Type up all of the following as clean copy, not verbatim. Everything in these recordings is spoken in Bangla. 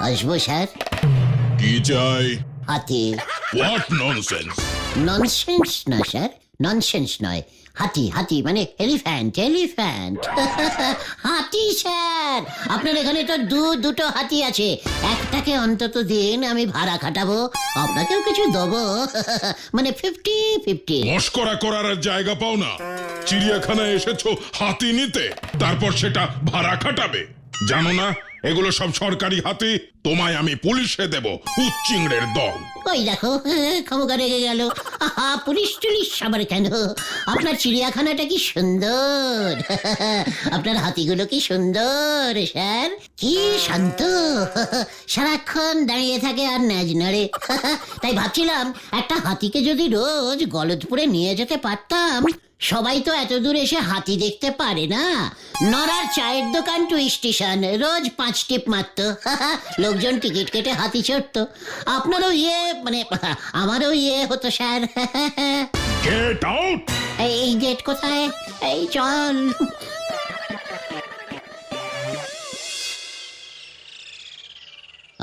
আসবো স্যার? কি চাই? হাতি। What nonsense! ননসেন্স না স্যার, ননসেন্স নয়, হাতি হাতি মানে এলিফ্যান্ট এলিফ্যান্ট। হাতি স্যার, আপনার এখানে তো দুটো হাতি আছে, একটাকে অন্তত দিন, আমি ভাড়া খাটাবো, আপনাকেও কিছু দেবো। মানে 50-50। মস্করা করার আর জায়গা পাও না? চিড়িয়াখানায় এসেছো হাতি নিতে, তারপর সেটা ভাড়া খাটাবে? জানো না এগুলো সব সরকারি হাতি? তোমায় আমি পুলিশে দেব, উচ্চিংড়ের দল। ওই দেখো, ক্ষমতা রেগে গেল। আহা, পুলিশ টুলিশ আবার কেন? আপনার চিড়িয়াখানাটা কি সুন্দর, আপনার হাতিগুলো কি সুন্দর স্যার, কি শান্ত, সারাক্ষণ দাঁড়িয়ে থাকে আর ন্যাজ নড়ে। তাই ভাবছিলাম একটা হাতিকে যদি রোজ গলতপুরে নিয়ে যেতে পারতাম। সবাই তো এত দূর এসে হাতি দেখতে পারে না। নড়ার চায়ের দোকান টু স্টেশন, রোজ 5 টিপ মারতো, লোকজন টিকিট কেটে হাতি চড়তো। আপনারও মানে আমারও হতো স্যার। Get out! এই গেট কোথায়? এই চল।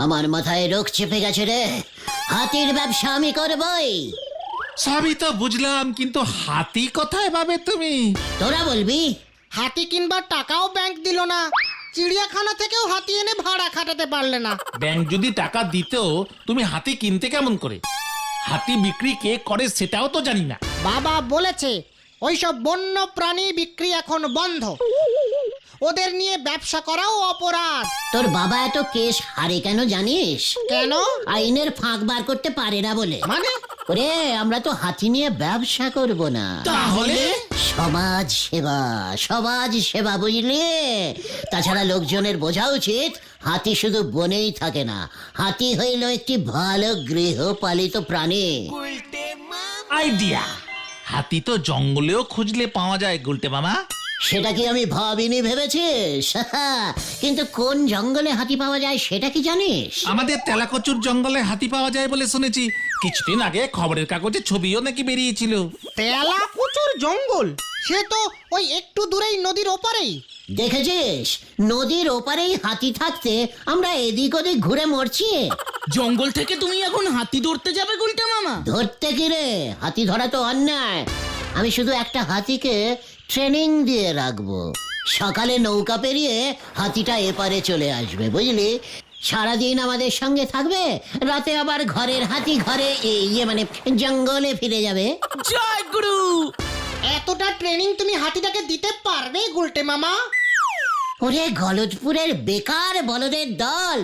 আমার মাথায় রোগ চেপে গেছে রে, হাতির ব্যবসা আমি করবই। সবই তো বুঝলাম, কিন্তু হাতি কোথায় পাবে তুমি? তোরা বলবি? হাতি কিনবার টাকাও ব্যাংক দিল না, চিড়িয়াখানা থেকেও হাতি এনে ভাড়া খাটাতে পারলে না। ব্যাংক যদি টাকা দিতেও তুমি হাতি কিনতে কেমন করে? হাতি বিক্রি কে করে সেটাও তো জানি না। বাবা বলেছে ওইসব বন্য প্রাণী বিক্রি এখন বন্ধ, ওদের নিয়ে ব্যবসা করাও অপরাধ। তোর বাবা এত কেস হারে কেন জানিস? কেন? আইনের ফাঁক বার করতে পারে না বলে। মানে? ওরে, আমরা তো হাতি নিয়ে ব্যবসা করব না, তাহলে সমাজ সেবা, সমাজ সেবা, বুঝলি? তাছাড়া লোকজনের বোঝা উচিত হাতি শুধু বনেই থাকে না, হাতি হইল একটি ভালো গৃহপালিত প্রাণী। আইডিয়া! হাতি তো জঙ্গলেও খুঁজলে পাওয়া যায় গুলটে মামা। সেটা কি আমি ভাবিনি ভেবেছিস? কিন্তু কোন জঙ্গলে হাতি পাওয়া যায় সেটা কি জানিস? আমাদের তেলাকচুর জঙ্গলে হাতি পাওয়া যায় বলে শুনেছি। কিছুদিন আগে খবরের কাগজে ছবিও নাকি বেরিয়েছিল। তেলাকুচুর জঙ্গল? সে তো ওই একটু দূরেই নদীর ওপারেই। দেখেছিস, নদীর ওপারেই হাতি থাকতে আমরা এদিক ওদিক ঘুরে মরছি। জঙ্গল থেকে তুমি এখন হাতি ধরতে যাবে গুলটে মামা? ধরতে কি রে, হাতি ধরা তো অন্যায়। আমি শুধু একটা হাতিকে ট্রেনিং দিয়ে রাখবো, সকালে নৌকা পেরিয়ে হাতিটা এপারে চলে আসবে, বুঝলি? সারাদিন আমাদের সঙ্গে থাকবে, রাতে আবার ঘরের হাতি ঘরে মানে জঙ্গলে ফিরে যাবে। জয় গুরু! এতটা ট্রেনিং তুমি হাতিটাকে দিতে পারবে গুলটে মামা? ওরে গলতপুরের বেকার বলদের দল,